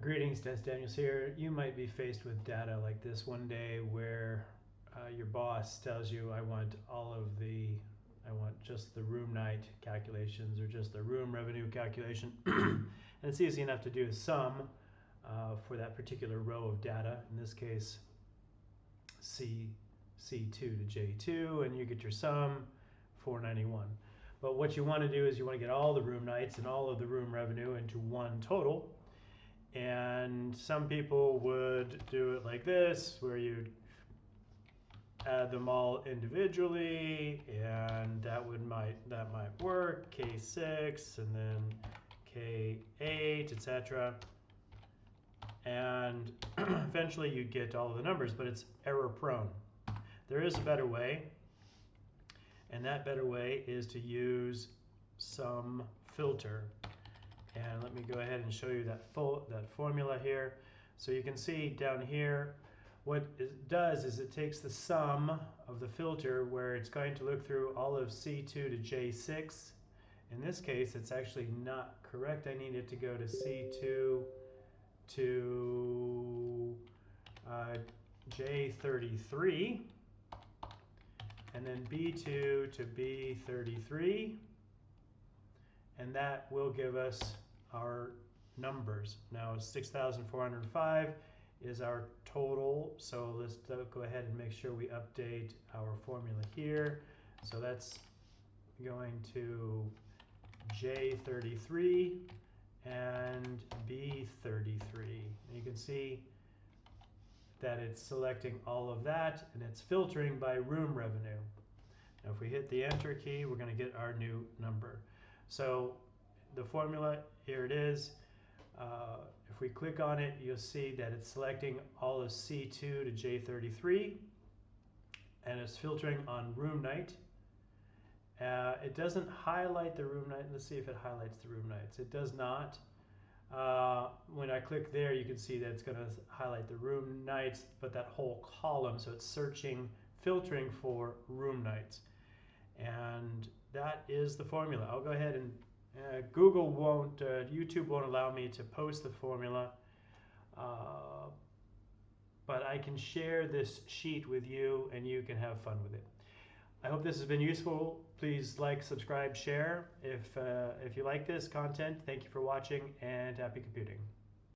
Greetings, Dennis Daniels here. You might be faced with data like this one day where your boss tells you, I want just the room night calculations or just the room revenue calculation. And it's easy enough to do a sum for that particular row of data, in this case C2 to J2, and you get your sum 491. But what you want to do is you want to get all the room nights and all of the room revenue into one total. And some people would do it like this, where you add them all individually, and that might work. K6 and then K8, etc. And eventually you get all of the numbers, but it's error prone. There is a better way, and that better way is to use sum filter. And let me go ahead and show you that formula here. So you can see down here, what it does is it takes the sum of the filter where it's going to look through all of C2 to J6. In this case, it's actually not correct. I need it to go to C2 to J33, and then B2 to B33. And that will give us our numbers. Now 6,405 is our total, so let's go ahead and make sure we update our formula here. So that's going to J33 and B33. And you can see that it's selecting all of that, and it's filtering by room revenue. Now if we hit the enter key, we're going to get our new number. So the formula, here it is. If we click on it, you'll see that it's selecting all of C2 to J33, and it's filtering on room night. It doesn't highlight the room night. Let's see if it highlights the room nights. It does not. When I click there, you can see that it's going to highlight the room nights, but that whole column, so it's filtering for room nights. And that is the formula. I'll go ahead and YouTube won't allow me to post the formula, but I can share this sheet with you and you can have fun with it. I hope this has been useful. Please like, subscribe, share. If you like this content, thank you for watching, and happy computing.